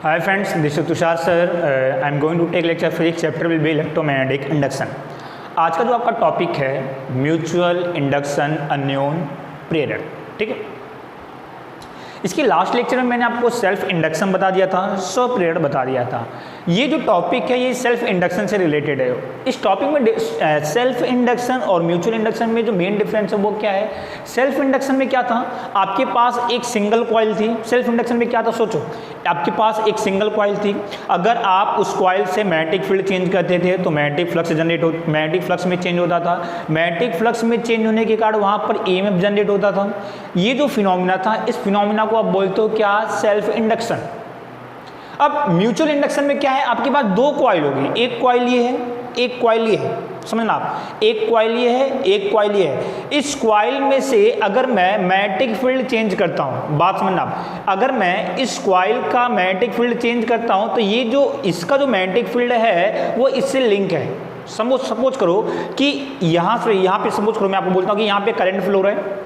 Hi friends, this is Tushar sir. I am going to take lecture physics chapter will be electromagnetic induction. आज का जो आपका topic है mutual induction अन्योन प्रेरक, ठीक है. इसके लास्ट लेक्चर में मैंने आपको सेल्फ इंडक्शन बता दिया था, स्वप्रेरण बता दिया था. ये जो टॉपिक है ये सेल्फ इंडक्शन से रिलेटेड है. इस टॉपिक में सेल्फ इंडक्शन और म्यूचुअल इंडक्शन में जो मेन डिफरेंस है वो क्या है. सेल्फ इंडक्शन में क्या था, आपके पास एक सिंगल कॉइल थी. सेल्फ इंडक्शन में क्या था, सोचो आपके पास एक सिंगल कॉइल थी. अगर आप उस कॉइल से मैग्नेटिक फील्ड चेंज करते थे तो मैग्नेटिक फ्लक्स मैग्नेटिक फ्लक्स में चेंज होता था. मैग्नेटिक फ्लक्स में चेंज होने के कारण वहाँ पर EMF जनरेट होता था. ये जो फिनोमिना था, इस फिनोमिना को आप बोलते हो क्या, सेल्फ इंडक्शन. अब म्यूचुअल इंडक्शन में क्या है, आपके पास दो कॉइल होगी. एक कॉइल ये है, एक कॉइल ये है. समझना आप, एक कॉइल ये है, एक कॉइल ये है. इस कॉइल में से अगर मैं मैग्नेटिक फील्ड चेंज करता हूं, बात समझना आप, अगर मैं इस कॉइल का मैग्नेटिक फील्ड चेंज करता हूं तो ये जो इसका जो मैग्नेटिक फील्ड है वो इससे लिंक है. सपोज करो कि यहाँ से यहाँ पे सपोज करो, मैं आपको बोलता हूँ कि यहाँ पे करंट फ्लो हो रहा है.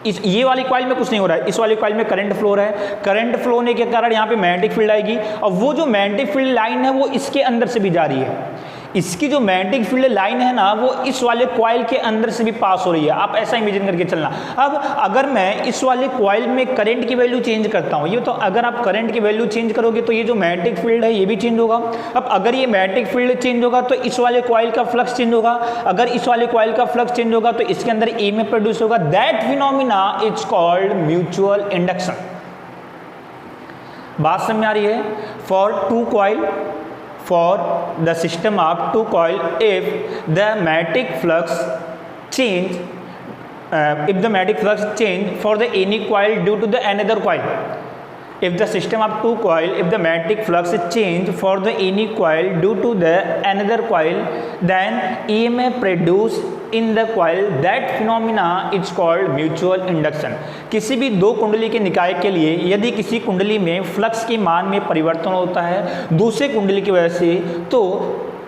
ये वाली कॉइल में कुछ नहीं हो रहा है, इस वाली कॉइल में करंट फ्लो हो रहा है. करंट फ्लो होने के कारण यहाँ पे मैग्नेटिक फील्ड आएगी और वो जो मैग्नेटिक फील्ड लाइन है वो इसके अंदर से भी जा रही है. इसकी जो मैग्नेटिक फील्ड लाइन है ना वो इस वाले कॉइल के अंदर से भी पास हो रही है. आप ऐसा इमेजिन करके चलना. अब अगर मैं इस वाले कॉइल में करंट की वैल्यू चेंज करता हूँ, ये तो अगर आप करंट की वैल्यू चेंज करोगे तो ये जो मैग्नेटिक फील्ड है ये भी चेंज होगा. अब अगर ये मैग्नेटिक फील्ड चेंज होगा तो इस वाले कॉइल का फ्लक्स चेंज होगा. अगर इस वाले कॉइल का फ्लक्स चेंज होगा तो इसके अंदर EMF प्रोड्यूस होगा. That phenomena is called mutual induction. बात समझ में आ रही है. For two coil, for the system of two coil, if the magnetic flux change for the any coil due to the another coil, if the system of two coil, if the magnetic flux change for the any coil due to the another coil, then EMF produced in the coil, that phenomena is called mutual induction. किसी भी दो कुंडली के निकाय के लिए यदि किसी कुंडली में फ्लक्स के मान में परिवर्तन होता है दूसरे कुंडली की वजह से, तो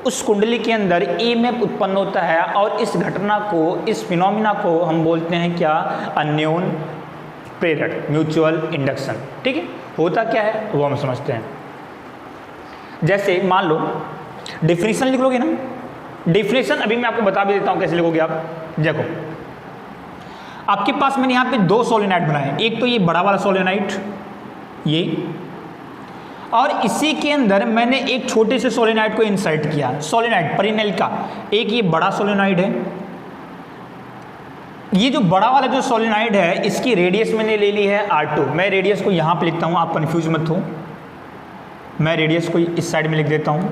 उस कुंडली के अंदर EMF उत्पन्न होता है और इस घटना को, इस फिनोमिना को हम बोलते हैं क्या, अन्योन प्रेरक, म्यूचुअल इंडक्शन. ठीक है. होता क्या है वो हम समझते हैं. जैसे मान लो डिफिनेशन लिख लोगे ना. डिफिनेशन अभी मैं आपको बता भी देता हूं कैसे लिखोगे आप. देखो आपके पास मैंने यहाँ पे दो सोलेनाइड बनाए. एक तो ये बड़ा वाला सोलेनाइड ये, और इसी के अंदर मैंने एक छोटे से सोलेनाइड को इंसर्ट किया. सोलेनाइड पेरिनेल का एक ये बड़ा सोलेनाइड है. ये जो बड़ा वाला जो सोलेनाइड है इसकी रेडियस मैंने ले ली है R2. मैं रेडियस को यहाँ पे लिखता हूँ, आप कंफ्यूज मत हो. मैं रेडियस को इस साइड में लिख देता हूँ.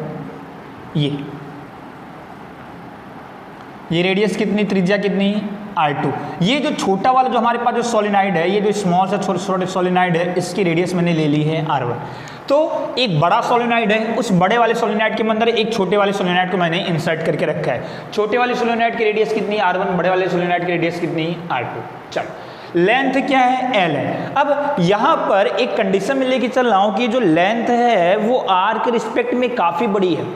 ये रेडियस कितनी, त्रिज्या कितनी, R2. ये जो छोटा वाला जो हमारे पास जो सोलेनाइड है, ये जो स्मॉल सा छोटे छोटे सोलेनाइड है, इसकी रेडियस मैंने ले ली है R1. तो एक बड़ा सोलेनाइड है, उस बड़े वाले सोलेनाइड के अंदर एक छोटे वाले सोलेनाइड को मैंने इंसर्ट करके रखा है. छोटे वाले सोलेनाइड की रेडियस कितनी, R1. बड़े वाले सोलेनाइड की रेडियस कितनी, R2. चलो लेंथ क्या है, L है. अब यहाँ पर एक कंडीशन में लेके चल रहा हूँ कि जो लेंथ है वो R के रिस्पेक्ट में काफ़ी बड़ी है.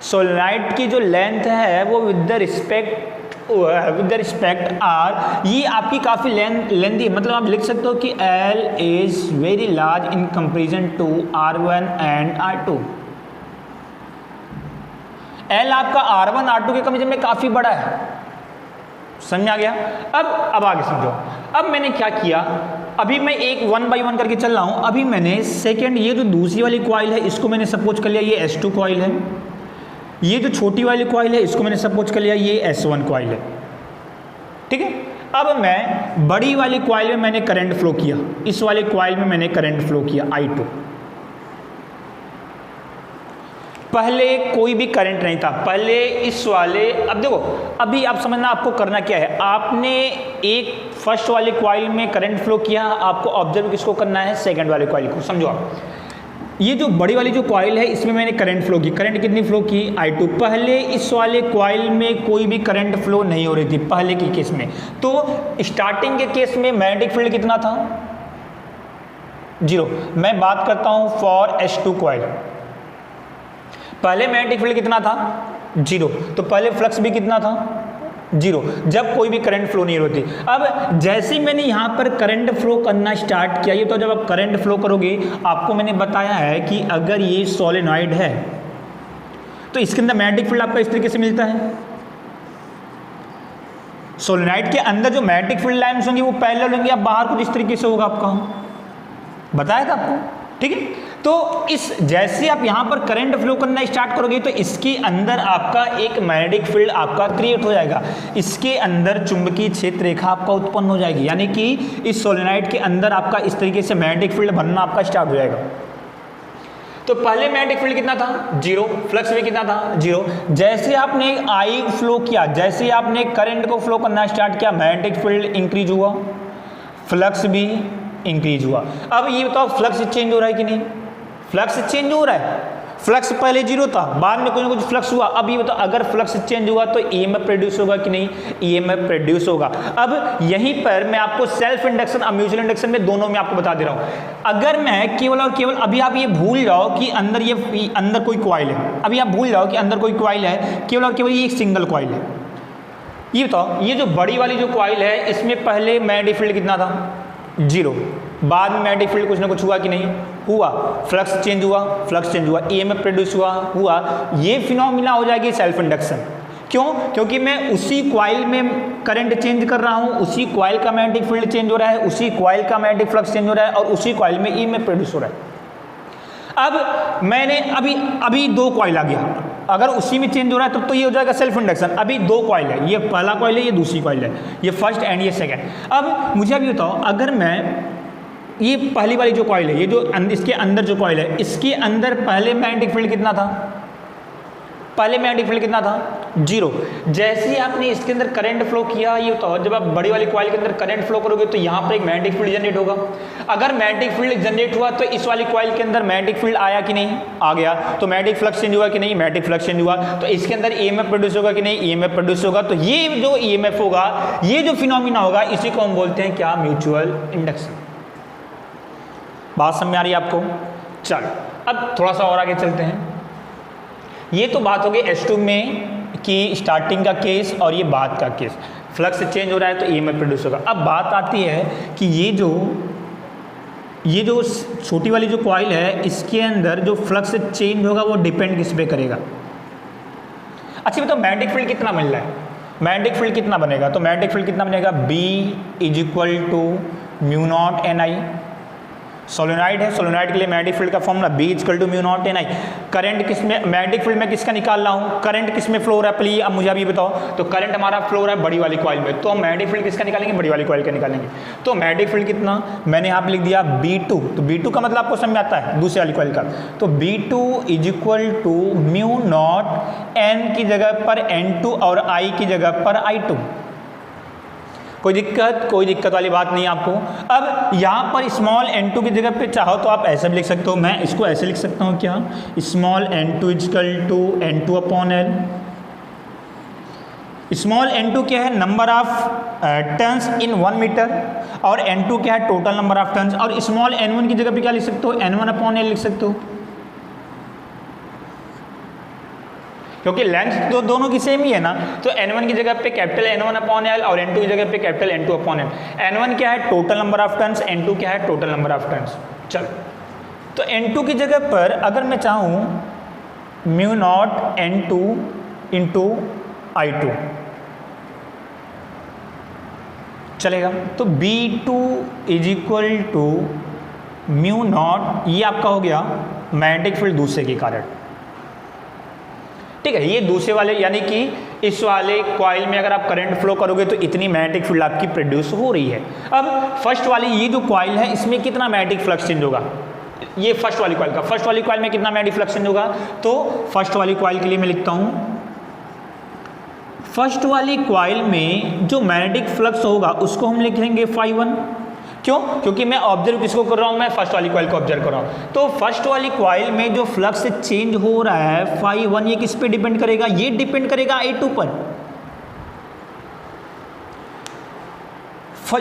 सोलेनाइड की जो लेंथ है वो विद द रिस्पेक्ट R, ये आपकी काफ़ी लेंथी. मतलब आप लिख सकते हो कि L is very large in comparison to R1 and R2. L आपका R1 R2 के कंपेरिजन में काफ़ी बड़ा है. समझ आ गया. अब आगे समझो. अब मैंने क्या किया, अभी मैं एक 1 by 1 करके चल रहा हूँ. अभी मैंने सेकेंड, ये जो दूसरी वाली कॉइल है इसको मैंने सपोज कर लिया ये S2 कॉइल है. ये जो छोटी वाली कॉइल है इसको मैंने सपोज कर लिया ये S1 कॉइल है. ठीक है. अब मैं बड़ी वाली कॉइल में मैंने करंट फ्लो किया, इस वाले कॉइल में मैंने करंट फ्लो किया I2. पहले कोई भी करंट नहीं था, पहले इस वाले. अब देखो अभी आप समझना आपको करना क्या है. आपने एक फर्स्ट वाले कॉइल में करंट फ्लो किया, आपको ऑब्जर्व किसको करना है, सेकंड वाले कॉइल को. समझो आप, ये जो बड़ी वाली जो कॉइल है इसमें मैंने करंट फ्लो की. करंट कितनी फ्लो की, I2. पहले इस वाले कॉइल में कोई भी करंट फ्लो नहीं हो रही थी पहले के केस में. तो स्टार्टिंग के केस में मैग्नेटिक फील्ड कितना था, 0. मैं बात करता हूं फॉर S2 कॉइल. पहले मैग्नेटिक फील्ड कितना था, 0. तो पहले फ्लक्स भी कितना था, जीरो, जब कोई भी करंट फ्लो नहीं होती। अब जैसे मैंने यहाँ पर करंट फ्लो करना स्टार्ट किया, ये तो जब आप करंट फ्लो करोगे, आपको मैंने बताया है कि अगर ये सोलेनॉइड है तो इसके अंदर मैग्नेटिक फील्ड आपका इस तरीके से मिलता है। सोलेनॉइड के अंदर जो मैग्नेटिक फील्ड लाइन्स होंगी वो पैरेलल होंगी, अब बाहर कुछ इस तरीके से होगा आपका, बताया था आपको, ठीक है। तो इस जैसे आप यहाँ पर करंट फ्लो करना स्टार्ट करोगे तो इसके अंदर आपका एक मैग्नेटिक फील्ड आपका क्रिएट हो जाएगा, इसके अंदर चुंबकीय क्षेत्र रेखा आपका उत्पन्न हो जाएगी, यानी कि इस सोलेनॉइड के अंदर आपका इस तरीके से मैग्नेटिक फील्ड बनना आपका स्टार्ट हो जाएगा। तो पहले मैग्नेटिक फील्ड कितना था, जीरो, फ्लक्स भी कितना था, जीरो। जैसे आपने आई फ्लो किया, जैसे आपने करंट को फ्लो करना स्टार्ट किया, मैग्नेटिक फील्ड इंक्रीज हुआ, फ्लक्स भी इंक्रीज हुआ। अब ये बताओ फ्लक्स चेंज हो रहा है कि नहीं, फ्लक्स चेंज हो रहा है। फ्लक्स पहले जीरो था, बाद में कुछ ना कुछ फ्लक्स हुआ। अब ये बताओ अगर फ्लक्स चेंज हुआ तो ईएमएफ प्रोड्यूस होगा कि नहीं, ईएमएफ प्रोड्यूस होगा। अब यहीं पर मैं आपको सेल्फ इंडक्शन और म्यूचुअल इंडक्शन में दोनों में आपको बता दे रहा हूं। अगर मैं केवल और केवल अभी आप ये भूल जाओ कि अंदर कोई कॉइल है, अभी आप भूल जाओ कि अंदर कोई कॉइल है, केवल और केवल ये एक सिंगल कॉइल है। ये बताओ ये जो बड़ी वाली जो कॉइल है इसमें पहले मैग्नेटिक फील्ड कितना था, जीरो, बाद में मैग्नेटिक फील्ड कुछ ना कुछ हुआ कि नहीं हुआ, फ्लक्स चेंज हुआ, फ्लक्स चेंज हुआ, ईएमएफ प्रोड्यूस हुआ। ये फिनोमिना हो जाएगी सेल्फ इंडक्शन। क्यों, क्योंकि मैं उसी कॉइल में करंट चेंज कर रहा हूं, उसी कॉइल का मैग्नेटिक फील्ड चेंज हो रहा है, उसी कॉइल का मैग्नेटिक फ्लक्स चेंज हो रहा है और उसी कॉइल में ईएमएफ प्रोड्यूस हो रहा है। अब मैंने अभी दो कॉइल आ गया, अगर उसी में चेंज हो रहा है तब तो ये हो जाएगा सेल्फ इंडक्शन। अभी दो कॉइल है, ये पहला कॉइल है, ये दूसरी कॉइल है, ये फर्स्ट एंड ये सेकंड। अब मुझे अभी बताओ अगर मैं ये पहली वाली जो कॉइल है, ये जो इसके अंदर जो कॉइल है, इसके अंदर पहले मैग्नेटिक फील्ड कितना था, पहले मैग्नेटिक फील्ड कितना था, जीरो। जैसे ही आपने इसके अंदर करंट फ्लो किया, ये तो जब आप बड़ी वाली कॉइल के अंदर करंट फ्लो करोगे तो यहाँ पर एक मैग्नेटिक फील्ड जनरेट होगा। अगर मैग्नेटिक फील्ड जनरेट हुआ तो इस वाली कॉइल के अंदर मैग्नेटिक फील्ड आया कि नहीं, आ गया। तो मैग्नेटिक फ्लक्स चेंज हुआ कि नहीं, मैग्नेटिक फ्लक्स चेंज हुआ। तो इसके अंदर ईएमएफ प्रोड्यूस होगा कि नहीं, ईएमएफ प्रोड्यूस होगा। तो ये जो ईएमएफ होगा, ये जो फिनोमिना होगा, इसी को हम बोलते हैं क्या, म्यूचुअल इंडक्शन। बात समझ में आ रही है आपको? चलो अब थोड़ा सा और आगे चलते हैं। ये तो बात हो गई H2 में कि स्टार्टिंग का केस और ये बाद का केस, फ्लक्स चेंज हो रहा है तो ईएमएफ प्रोड्यूस होगा। अब बात आती है कि ये जो छोटी वाली जो कॉइल है, इसके अंदर जो फ्लक्स चेंज होगा वो डिपेंड किस पे करेगा। अच्छा बताओ मैग्नेटिक फील्ड कितना मिल रहा है, मैग्नेटिक फील्ड कितना बनेगा, तो मैग्नेटिक फील्ड कितना बनेगा, B = μ0 Ni। सोलेनॉइड है, सोलेनॉइड के लिए मैग्नेटिक फील्ड का फॉर्मूला B = μ0 Ni। करंट किस में, मैग्नेटिक फील्ड में किसका निकाल रहा हूँ, करंट किस में फ्लो हो रहा है, प्लीज अब मुझे अभी बताओ। तो करंट हमारा फ्लो हो रहा है बड़ी वाली कॉइल में, तो हम मैग्नेटिक फील्ड किसका निकालेंगे, बड़ी वाली कॉइल का निकालेंगे। तो मैग्नेटिक फील्ड कितना, मैंने यहाँ पे लिख दिया B2। तो B2 का मतलब आपको समझ में आता है, दूसरी वाली कॉइल का। तो B2 = μ0 N की जगह पर N2 और I की जगह पर I2। कोई दिक्कत वाली बात नहीं आपको। अब यहाँ पर स्मॉल n2 की जगह पे चाहो तो आप ऐसा भी लिख सकते हो, मैं इसको ऐसे लिख सकता हूँ क्या, small n2 = N2/L। Small n2 क्या है, number of turns in 1 metre, और n2 क्या है, टोटल नंबर ऑफ टर्न्स। और स्मॉल n1 की जगह पे क्या लिख सकते हो, N1/L लिख सकते हो, क्योंकि लेंथ तो दोनों की सेम ही है ना। तो n1 की जगह पे कैपिटल N1/L और n2 की जगह पे कैपिटल N2/L। n1 क्या है, total number of turns, n2 क्या है, टोटल नंबर ऑफ टर्न्स। चलो तो n2 की जगह पर अगर मैं चाहूँ μ0 N2 × I2 चलेगा। तो B2 = μ0, ये आपका हो गया मैग्नेटिक फील्ड दूसरे के कारण, ठीक है। ये दूसरे वाले यानी कि इस वाले कॉइल में अगर आप करंट फ्लो करोगे तो इतनी मैग्नेटिक फील्ड आपकी प्रोड्यूस हो रही है। अब फर्स्ट वाली ये जो कॉइल है इसमें कितना मैग्नेटिक फ्लक्स चेंज होगा, ये फर्स्ट वाली कॉइल का, फर्स्ट वाली कॉइल में कितना मैग्नेटिक फ्लक्स चेंज होगा। तो फर्स्ट वाली कॉइल के लिए मैं लिखता हूं, फर्स्ट वाली कॉइल में जो मैग्नेटिक फ्लक्स होगा उसको हम लिख लेंगे φ1। क्यों, क्योंकि मैं ऑब्जर्व किसको कर रहा हूं, मैं फर्स्ट वाली कॉइल को ऑब्जर्व कर रहा हूं। तो फर्स्ट वाली कॉइल में जो फ्लक्स चेंज हो रहा है φ1, ये किस पे डिपेंड करेगा, ये डिपेंड करेगा I2 पर।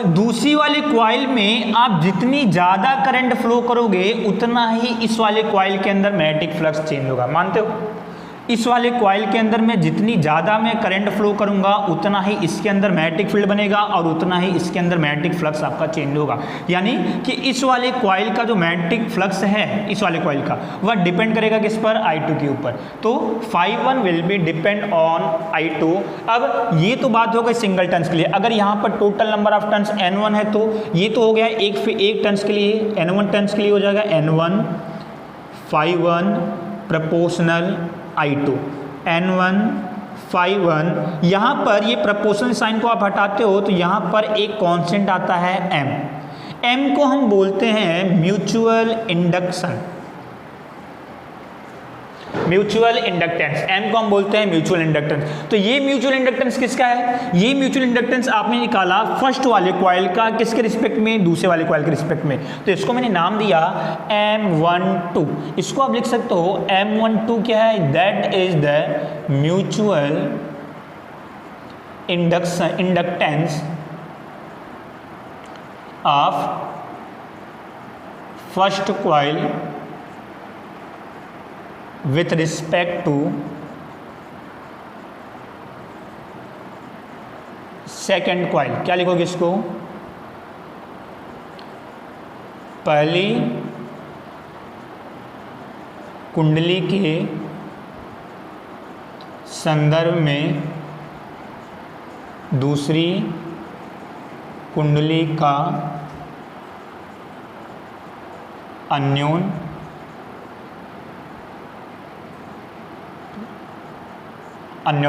दूसरी वाली कॉइल में आप जितनी ज्यादा करंट फ्लो करोगे उतना ही इस वाले कॉइल के अंदर मैग्नेटिक फ्लक्स चेंज होगा, मानते हो। इस वाले कॉइल के अंदर में जितनी ज़्यादा मैं करंट फ्लो करूंगा उतना ही इसके अंदर मैग्नेटिक फील्ड बनेगा और उतना ही इसके अंदर मैग्नेटिक फ्लक्स आपका चेंज होगा। यानी कि इस वाले कॉइल का जो मैग्नेटिक फ्लक्स है इस वाले कॉइल का वह डिपेंड करेगा किस पर, I2 के ऊपर। तो φ1 will be depend on I2। अब ये तो बात हो गई सिंगल टर्न्स के लिए। अगर यहाँ पर total number of turns N1 है तो ये तो हो गया एक टर्न्स के लिए, N1 टर्न्स के लिए हो जाएगा N1 φ1 प्रपोर्शनल I2 N1 φ1। यहाँ पर ये प्रपोर्शनल साइन को आप हटाते हो तो यहाँ पर एक कांस्टेंट आता है M। M को हम बोलते हैं mutual induction, mutual inductance. M को हम बोलते हैं म्यूचुअल इंडक्टेंस। तो ये म्यूचुअल इंडक्टेंस किसका है? ये म्यूचुअल इंडक्टेंस आपने निकाला फर्स्ट वाले कॉइल का किसके रिस्पेक्ट में, दूसरे वाले कॉइल के रिस्पेक्ट में। तो इसको मैंने नाम दिया M12। इसको आप लिख सकते हो M12 क्या है? That is the mutual inductance of first coil with respect to second coil। क्या लिखोगे इसको? पहली कुंडली के संदर्भ में दूसरी कुंडली का अन्योन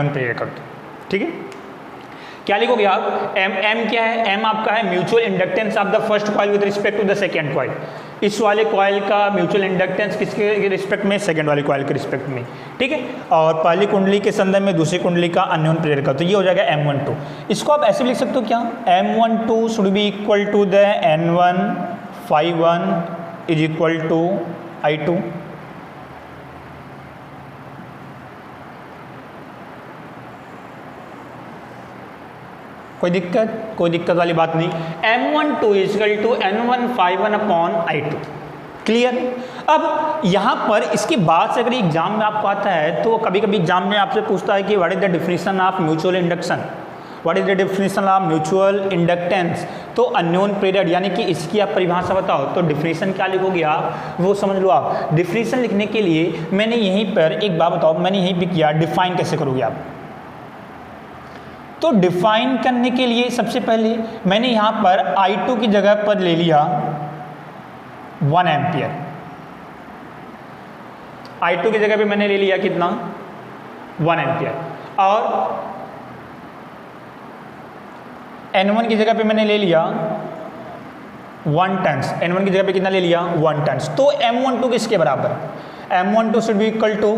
प्रेरक। ठीक है, क्या लिखोगे आप? M क्या है? M आपका है mutual inductance of the first coil with respect to the second coil. इस वाले कॉइल का म्यूचुअल इंडक्टेंस किसके रिस्पेक्ट में? सेकंड वाले कॉइल के रिस्पेक्ट में। ठीक है, और पहली कुंडली के संदर्भ में दूसरी कुंडली का अन्योन प्रेरक। तो ये हो जाएगा M12। इसको आप ऐसे लिख सकते हो क्या? M12 should be equal to the N1 φ1 is equal to I2। कोई दिक्कत वाली बात नहीं। M12 equal to N1 φ1 upon I2। Clear? अब यहाँ पर इसके बाद से अगर एग्जाम में आपको आता है तो कभी कभी एग्जाम में आपसे पूछता है कि what is the definition of mutual induction, what is the definition of mutual inductance. तो अन्योन प्रेरक यानी कि इसकी आप परिभाषा बताओ। तो डेफिनेशन क्या लिखोगे आप, वो समझ लो आप। डेफिनेशन लिखने के लिए मैंने यहीं पर एक बात बताओ, मैंने यहीं पर किया, डिफाइन कैसे करोगे आप। तो डिफाइन करने के लिए सबसे पहले मैंने यहाँ पर I2 की जगह पर ले लिया 1 एम्पियर। I2 की जगह पे मैंने ले लिया कितना? 1 एम्पियर। और N1 की जगह पे मैंने ले लिया 1 टर्न्स। N1 की जगह पे कितना ले लिया? 1 टर्न्स। तो M12 किसके बराबर? M12 should be equal to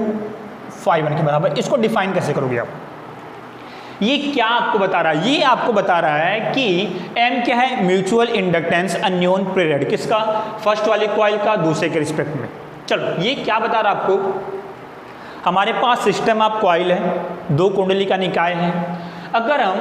φ1 के बराबर। इसको डिफाइन कैसे करोगे आप? ये क्या आपको बता रहा है? ये आपको बता रहा है कि M क्या है? म्यूचुअल इंडक्टेंस अन्योन प्रेरक। किसका? फर्स्ट वाले कॉइल का दूसरे के रिस्पेक्ट में। चलो, ये क्या बता रहा है आपको? हमारे पास सिस्टम ऑफ कॉइल है, दो कुंडली का निकाय है। अगर हम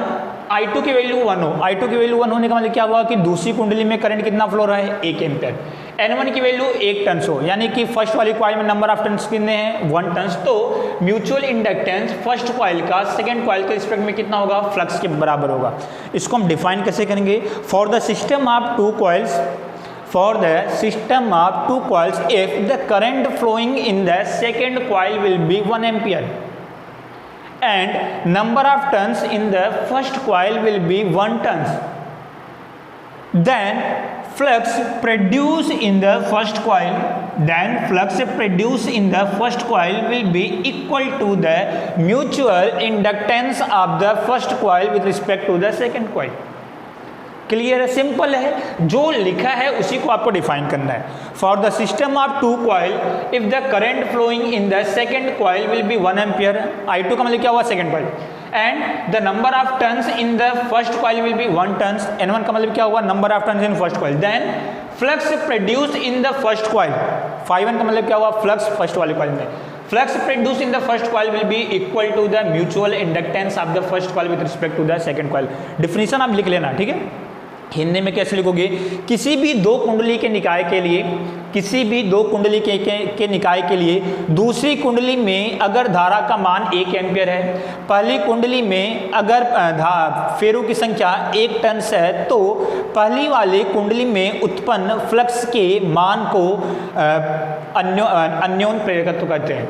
I2 की वैल्यू 1 हो, I2 की वैल्यू 1 होने का मतलब क्या हुआ कि दूसरी कुंडली में करंट कितना फ्लो रहा है? 1 एम्पियर। N1 की वैल्यू 1 टर्न्स हो, यानी कि फर्स्ट वाली कॉइल में नंबर ऑफ टर्न्स कितने हैं? 1 टर्न्स। तो म्यूचुअल इंडक्टेंस फर्स्ट कॉइल का सेकंड कॉइल के रिस्पेक्ट में कितना होगा? फ्लक्स के बराबर होगा। इसको हम डिफाइन कैसे करेंगे? For the system of two coils, for the system of two coils, if the current flowing in the second coil will be 1 ampere and number of turns in the first coil will be 1 turns, then flux produced in the first coil will be equal to the mutual inductance of the first coil with respect to the second coil। Clear है? Simple है, जो लिखा है उसी को आपको define करना है। For the system of two coil, if the current flowing in the second coil will be 1 ampere. I2 का मतलब क्या हुआ? Second coil. And the number of turns in the first coil will be 1 turns. N1 का मतलब क्या हुआ? Number of turns in first coil. Then flux produced in the first coil. φ1 का मतलब क्या हुआ? फ्लक्स फर्स्ट वाले कॉइल में। Flux produced in the first coil will be equal to the mutual inductance of the first coil with respect to the second coil। Definition आप लिख लेना, ठीक है? हिंदी में कैसे लिखोगे? किसी भी दो कुंडली के निकाय के लिए किसी भी दो कुंडली के निकाय के लिए दूसरी कुंडली में अगर धारा का मान 1 एम्पियर है, पहली कुंडली में अगर फेरों की संख्या 1 टन्स है, तो पहली वाले कुंडली में उत्पन्न फ्लक्स के मान को अन्योन प्रेरकत्व कहते हैं।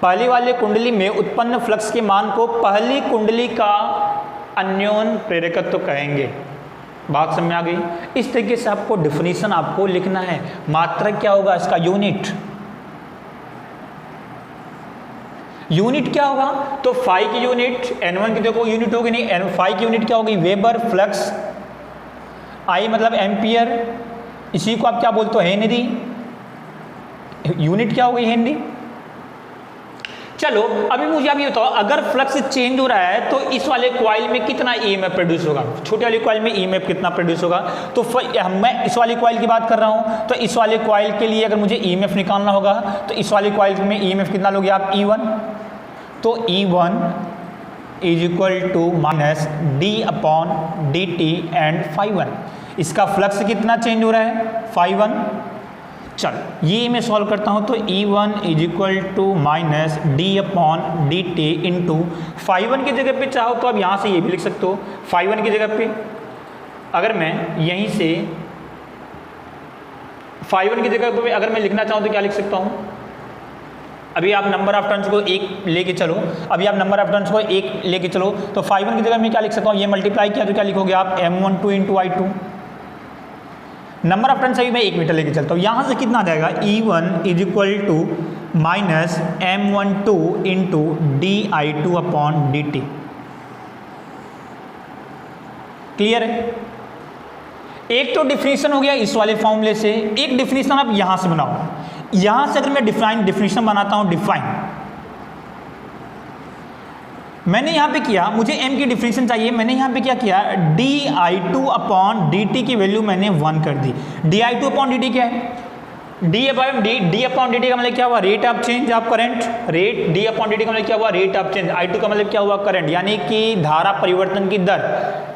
पहली वाले कुंडली में उत्पन्न फ्लक्स के मान को पहली कुंडली का अन्योन प्रेरकत्व कहेंगे। बात समझ में आ गई? इस तरीके से आपको डिफिनीशन आपको लिखना है। मात्रक क्या होगा इसका? यूनिट। यूनिट क्या होगा? तो फाई की यूनिट, N1 की देखो यूनिट होगी नहीं, फाई की यूनिट क्या होगी? वेबर फ्लक्स, आई मतलब एम्पियर, इसी को आप क्या बोलते हो? हेनरी। यूनिट क्या होगी? हेनरी। चलो अभी मुझे आप ये बताओ, अगर फ्लक्स चेंज हो रहा है तो इस वाले कॉइल में कितना ईएमएफ प्रोड्यूस होगा? छोटे वाले कॉइल में ईएमएफ कितना प्रोड्यूस होगा? तो मैं इस वाले कॉइल की बात कर रहा हूं, तो इस वाले कॉइल के लिए अगर मुझे ईएमएफ निकालना होगा तो इस वाले कॉइल में ईएमएफ कितना लोगे आप? E1। तो E1 is equal to minus d/dt and φ1। इसका फ्लक्स कितना चेंज हो रहा है? φ1। चल ये मैं सॉल्व करता हूँ, तो E1 is equal to minus d/dt into φ1 की जगह पे चाहो तो आप यहाँ से ये भी लिख सकते हो। φ1 की जगह पे अगर मैं यहीं से φ1 की जगह पे अगर मैं लिखना चाहूँ तो क्या लिख सकता हूँ? अभी आप नंबर ऑफ टर्न्स को 1 लेके चलो, अभी आप नंबर ऑफ टर्न्स को 1 लेके चलो, तो φ1 की जगह मैं क्या लिख सकता हूँ? ये मल्टीप्लाई किया तो क्या लिखोगे आप? M12 into I2। Number of turns अभी मैं 1 मीटर लेके चलता हूँ, यहाँ से कितना आ जाएगा? E1 is equal to minus M12 into dI2/dt। Clear है? एक तो डिफिनीशन हो गया इस वाले फॉर्मूले से, एक डिफिनीशन आप यहाँ से बनाओ। यहाँ से अगर मैं डिफिनीशन बनाता हूँ, डिफाइन मैंने यहाँ पे किया, मुझे m की डिफिनीशन चाहिए, मैंने यहाँ पे क्या किया? dI2/dt की वैल्यू मैंने 1 कर दी। dI2/dt क्या है? d/dt का मतलब क्या हुआ? Rate of change of current. Rate d/dt का मतलब क्या हुआ? Rate of change. I2 का मतलब क्या हुआ? करंट, यानी कि धारा परिवर्तन की दर।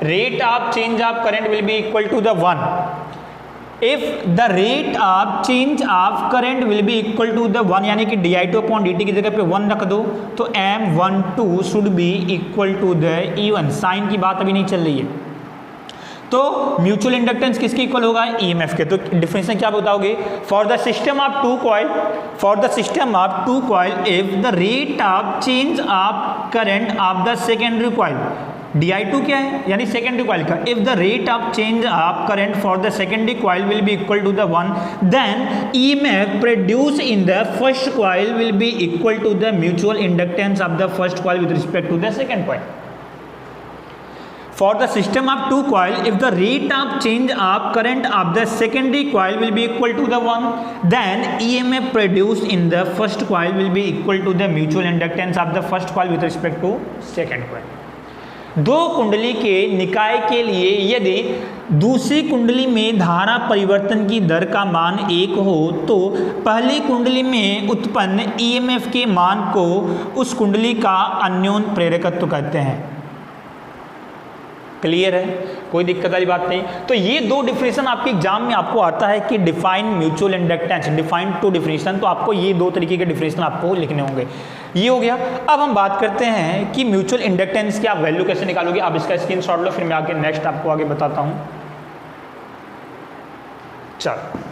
Rate of change of current will be equal to the 1 if the rate of change of current will be equal to the 1, यानी कि dI2/dt की जगह पे 1 रख दो, तो M12 should be equal to the E1। Sign की बात अभी नहीं चल रही है, तो म्यूचुअल इंडक्टेंस किसके इक्वल होगा? ईएमएफ के। तो डिफिनेशन क्या बताओगे? For the system of two coil if the rate of change of current of the secondary coil, di2 क्या है? यानी सेकेंडरी कॉइल का। If the rate of change of current for the secondary coil will be equal to the 1, then EMF produce in the first coil will be equal to the mutual inductance of the first coil with respect to the second coil. For the system of two coil, if the rate of change of current of the secondary coil will be equal to the 1, then EMF produced in the first coil will be equal to the mutual inductance of the first coil with respect to second coil. दो कुंडली के निकाय के लिए यदि दूसरी कुंडली में धारा परिवर्तन की दर का मान 1 हो, तो पहली कुंडली में उत्पन्न EMF के मान को उस कुंडली का अन्योन प्रेरकत्व कहते हैं। क्लियर है? कोई दिक्कत वाली बात नहीं। तो ये दो डिफिनेशन आपके एग्जाम में आपको आता है कि define mutual inductance, define to definition, तो आपको ये दो तरीके के डिफिनेशन आपको लिखने होंगे। ये हो गया। अब हम बात करते हैं कि म्यूचुअल इंडक्टेंस की आप वैल्यू कैसे निकालोगे। आप इसका स्क्रीनशॉट लो, फिर मैं आगे नेक्स्ट आपको आगे बताता हूँ। चलो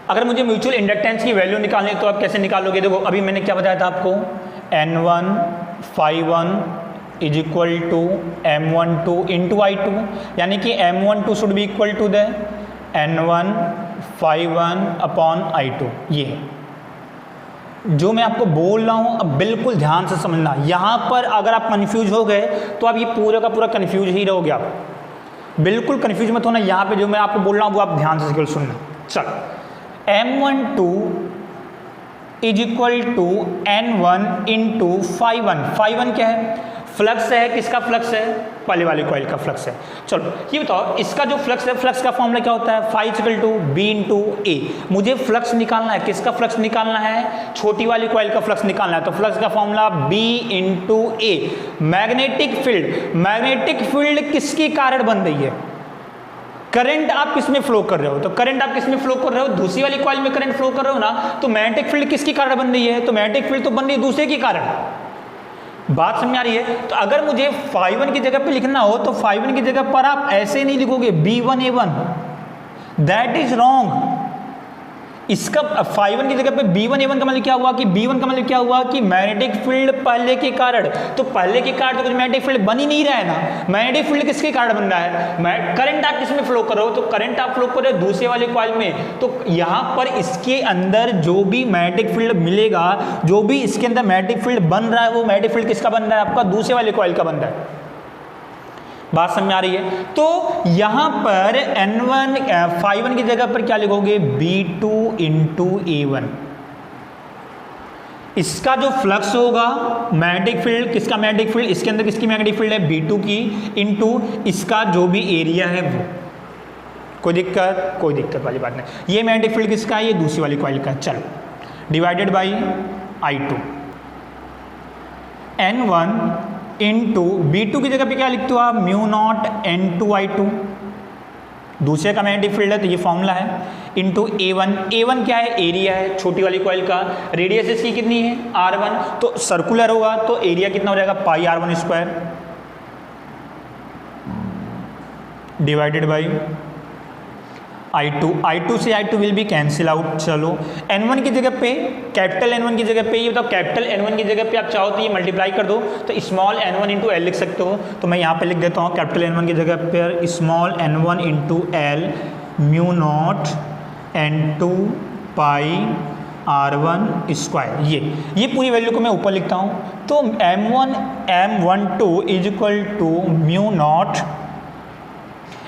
अगर मुझे म्यूचुअल इंडक्टेंस की वैल्यू निकालनी है तो आप कैसे निकालोगे? देखो अभी मैंने क्या बताया था आपको, N1 φ1 is equal to M12 into I2, यानी कि M12 should be equal to the N1 φ1 I2। ये जो मैं आपको बोल रहा हूँ अब बिल्कुल ध्यान से समझना। यहाँ पर अगर आप कन्फ्यूज हो गए तो आप ये पूरा का पूरा कन्फ्यूज ही रहोगे। आप बिल्कुल कन्फ्यूज मत होना। यहाँ पे जो मैं आपको बोल रहा हूँ वो आप ध्यान से सुनना। चल M12 is equal to N1 into φ1। φ1 क्या है? फ्लक्स है, किसका फ्लक्स है? पहले वाली कॉइल का फ्लक्स है। चलो ये बताओ, इसका जो फ्लक्स है, फ्लक्स का फॉर्मूला क्या होता है? Phi equal to B into A. मुझे फ्लक्स निकालना है, किसका फ्लक्स निकालना है? छोटी वाली कॉइल का फ्लक्स निकालना है। तो फ्लक्स का फॉर्मूला बी इंटू ए। मैग्नेटिक फील्ड किसके कारण बन रही है? करंट आप किसमें फ्लो कर रहे हो? तो करंट आप किसमें फ्लो कर रहे हो? दूसरी वाली कॉइल में करंट फ्लो कर रहे हो ना, तो मैग्नेटिक फील्ड किसके कारण बन रही है? तो मैग्नेटिक फील्ड तो बन रही है दूसरे के कारण। बात समझ आ रही है? तो अगर मुझे φ1 की जगह पे लिखना हो तो φ1 की जगह पर आप ऐसे नहीं लिखोगे B1A1, दैट इज रॉन्ग। इसका φ1 की जगह पे B1A1 का मतलब क्या हुआ कि B1 का मतलब क्या हुआ कि मैग्नेटिक फील्ड पहले के कारण। तो पहले के कारण तो कुछ मैग्नेटिक फील्ड बन ही नहीं रहा है ना। मैग्नेटिक फील्ड किसके कारण बन रहा है? करंट आप किसमें फ्लो कर रहे हो? तो करंट आप फ्लो कर रहे हो दूसरे वाले कॉइल में। तो यहां पर इसके अंदर जो भी मैग्नेटिक फील्ड मिलेगा, जो भी इसके अंदर मैग्नेटिक फील्ड बन रहा है, वो मैग्नेटिक फील्ड किसका बन रहा है? आपका दूसरे वाले कॉइल का बन रहा है। बात समझ आ रही है? तो यहां पर φ1 की जगह पर क्या लिखोगे? B2 into A1। इसका जो फ्लक्स होगा, मैग्नेटिक फील्ड, किसका मैग्नेटिक फील्ड? इसके अंदर किसकी मैग्नेटिक फील्ड है? B2 की, इंटू इसका जो भी एरिया है वो। कोई दिक्कत वाली बात नहीं। ये मैग्नेटिक फील्ड किसका है? ये दूसरी वाली कॉइल का। चलो, divided by I2 N1 into B2 की जगह पे क्या लिखते हो आप? म्यू नॉट N2I2, दूसरे का मैग्नेटिक फील्ड है तो ये फॉर्मूला है, इंटू A1 क्या है? एरिया है छोटी वाली कॉइल का। रेडियस इसकी कितनी है? R1, तो सर्कुलर होगा तो एरिया कितना हो जाएगा? पाई R1 square divided by I2 से I2 will be cancel out. चलो N1 की जगह पे, कैपिटल N1 की जगह पे, ये बताओ कैपिटल N1 की जगह पे आप चाहो तो ये मल्टीप्लाई कर दो, तो स्मॉल n1 इंटू एल लिख सकते हो। तो मैं यहाँ पे लिख देता हूँ कैपिटल N1 की जगह पर small n1 into L mu naught N2 पाई R1 स्क्वायर। ये पूरी वैल्यू को मैं ऊपर लिखता हूँ। तो M12 is equal to mu naught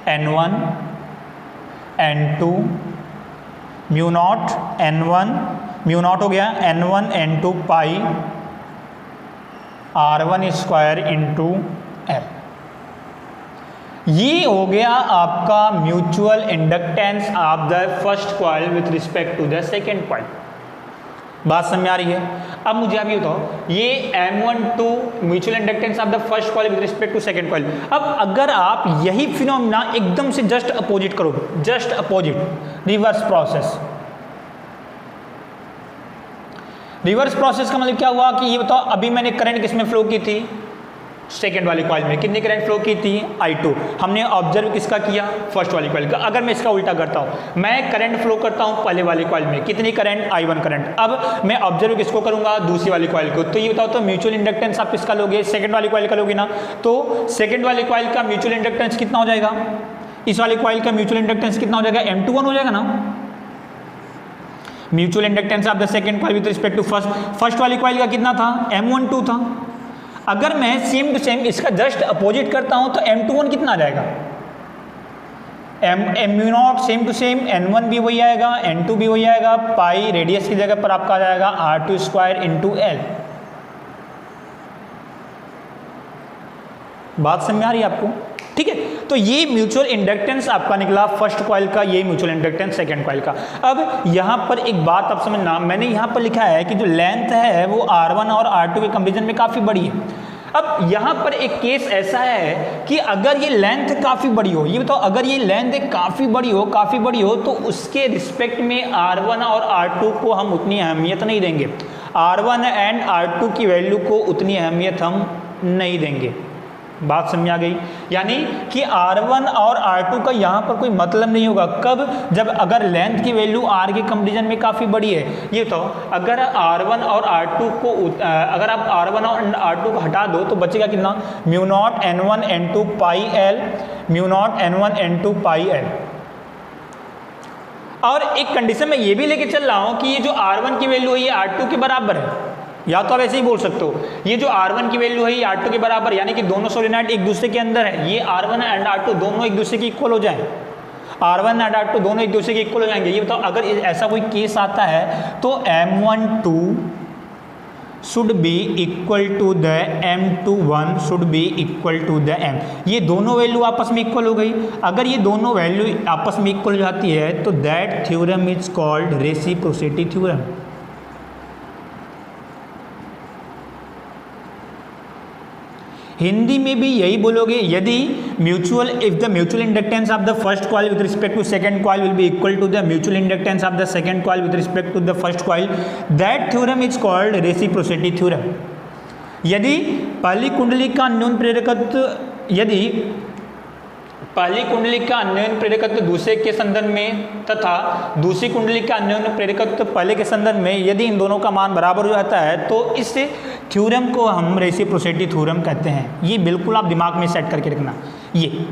N1 N2 mu naught N1, mu naught हो गया N1 N2 पाई R1 स्क्वायर इंटू एल। ये हो गया आपका mutual inductance of the first coil with respect to the second coil. बात समझ में आ रही है? अब मुझे आप ये बताओ, ये M12 mutual inductance of the first coil with respect to second coil. अब अगर आप यही फिनोमिना एकदम से जस्ट अपोजिट करोगे, just opposite, reverse process. Reverse process का मतलब क्या हुआ कि ये बताओ, अभी मैंने करंट किसमें फ्लो की थी? सेकेंड वाली कॉइल में। कितनी करंट फ्लो की थी? I2। हमने ऑब्जर्व किसका किया? फर्स्ट वाली कॉइल का। अगर मैं इसका उल्टा करता हूँ, मैं करंट फ्लो करता हूँ पहले वाली कॉइल में, कितनी करंट? I1 current. अब मैं ऑब्जर्व किसको करूंगा? दूसरी वाली कॉइल को। तो ये बताओ, तो म्यूचुअल इंडक्टेंस आप किसका लोगे? सेकंड वाली कॉइल का लोगे ना। तो सेकंड वाली कॉइल का म्यूचुअल इंडक्टेंस कितना हो जाएगा? इस वाली कॉइल का म्यूचुअल इंडक्टेंस कितना हो जाएगा? M21 हो जाएगा ना। Mutual inductance of the second coil with respect to first वाली कॉइल का कितना था? M12 था। अगर मैं सेम टू सेम इसका जस्ट अपोजिट करता हूं तो M21 कितना आ जाएगा? Mu naught same to same N1 भी वही आएगा, N2 भी वही आएगा, पाई रेडियस की जगह पर आपका आ जाएगा R2 स्क्वायर इंटू एल। बात समझ में आ रही है आपको? ठीक है, तो ये म्यूचुअल इंडक्टेंस आपका निकला फर्स्ट कॉइल का, ये म्यूचुअल इंडक्टेंस सेकंड कॉइल का। अब यहां पर एक बात आप समझना, मैंने यहां पर लिखा है कि जो लेंथ है वो R1 और R2 के कंपैरिजन में काफी बड़ी है। अब यहां पर एक केस ऐसा है कि अगर ये लेंथ काफी बड़ी हो, ये बताओ, अगर ये लेंथ काफी बड़ी हो तो उसके रिस्पेक्ट में R1 और R2 को हम उतनी अहमियत नहीं देंगे। R1 एंड R2 की वैल्यू को उतनी अहमियत हम नहीं देंगे। बात समझ आ गई? यानी कि R1 और R2 का यहाँ पर कोई मतलब नहीं होगा। कब? जब अगर लेंथ की वैल्यू R के कंपैरिजन में काफ़ी बड़ी है। ये तो अगर R1 और R2 को अगर आप R1 और R2 को हटा दो तो बचेगा कितना? Mu naught N1 N2 pi L, mu naught N1 N2 pi L. और एक कंडीशन में ये भी लेके चल रहा हूँ कि ये जो R1 की वैल्यू है ये R2 के बराबर है, या तो आप ऐसे ही बोल सकते हो ये जो R1 की वैल्यू है ये R2 के बराबर, यानी कि दोनों सोलेनॉइड एक दूसरे के अंदर है। ये R1 एंड R2 दोनों एक दूसरे के इक्वल हो जाए, R1 एंड R2 दोनों एक दूसरे के इक्वल हो जाएंगे। ये बताओ, अगर ऐसा कोई केस आता है तो M12 should be equal to the M21 should be equal to the M। ये दोनों वैल्यू आपस में इक्वल हो गई। अगर ये दोनों वैल्यू आपस में इक्वल हो जाती है तो that theorem is called reciprocity theorem. Hindi में भी यही बोलोगे, यदि mutual if the mutual inductance of the first coil with respect to second coil will be equal to the mutual inductance of the second coil with respect to the first coil, that theorem is called reciprocity theorem. यदि पहली कुंडली का अन्योन्य प्रेरकत्व यदि पहली कुंडली का अन्योन्य प्रेरकत्व दूसरे के संदर्भ में तथा दूसरी कुंडली का अन्योन्य प्रेरकत्व पहले के संदर्भ में यदि इन दोनों का मान बराबर हो जाता है तो इस थ्योरम को हम रेसिप्रोसिटी थ्योरम कहते हैं। ये बिल्कुल आप दिमाग में सेट करके रखना ये,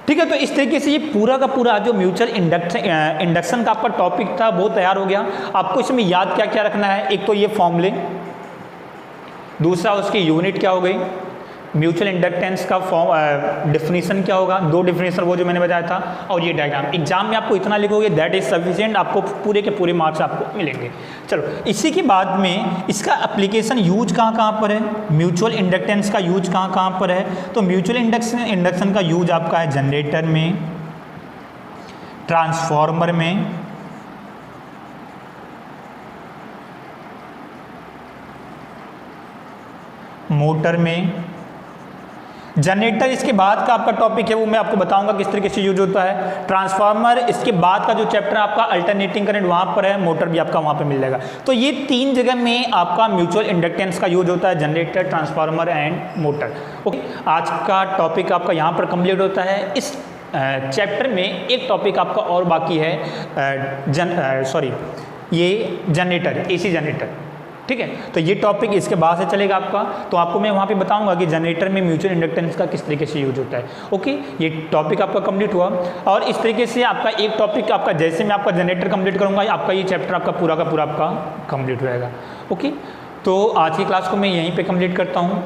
ठीक है। तो इस तरीके से ये पूरा का पूरा जो म्यूचुअल इंडक्शन का आपका टॉपिक था वो तैयार हो गया। आपको इसमें याद क्या क्या रखना है, एक तो ये फॉर्मूले, दूसरा उसकी यूनिट क्या हो गई, म्यूचुअल इंडक्टेंस का डेफिनेशन क्या होगा, दो डेफिनेशन वो जो मैंने बताया था, और ये डायग्राम। एग्जाम में आपको इतना लिखोगे दैट इज सफिशिएंट, आपको पूरे के पूरे मार्क्स आपको मिलेंगे। चलो इसी के बाद में इसका एप्लीकेशन यूज कहाँ कहाँ पर है, म्यूचुअल इंडक्टेंस का यूज कहाँ कहाँ पर है। तो म्यूचुअल इंडक्शन का यूज आपका है जनरेटर में, ट्रांसफॉर्मर में, मोटर में। जनरेटर इसके बाद का आपका टॉपिक है, वो मैं आपको बताऊंगा किस तरीके से यूज होता है। ट्रांसफार्मर इसके बाद का जो चैप्टर आपका अल्टरनेटिंग करंट वहाँ पर है, मोटर भी आपका वहाँ पे मिल जाएगा। तो ये तीन जगह में आपका म्यूचुअल इंडक्टेंस का यूज होता है, generator, transformer and motor. Okay, आज का टॉपिक आपका यहाँ पर कंप्लीट होता है। इस चैप्टर में एक टॉपिक आपका और बाकी है, ये जनरेटर, AC जनरेटर, ठीक है। तो ये टॉपिक इसके बाद से चलेगा आपका, तो आपको मैं वहाँ पे बताऊंगा कि जनरेटर में म्यूचुअल इंडक्टेंस का किस तरीके से यूज होता है। ओके, ये टॉपिक आपका कंप्लीट हुआ। और इस तरीके से आपका एक टॉपिक आपका, जैसे मैं आपका जनरेटर कंप्लीट करूँगा, आपका ये चैप्टर आपका पूरा का पूरा आपका कंप्लीट हो जाएगा। ओके, तो आज की क्लास को मैं यहीं पर कंप्लीट करता हूँ।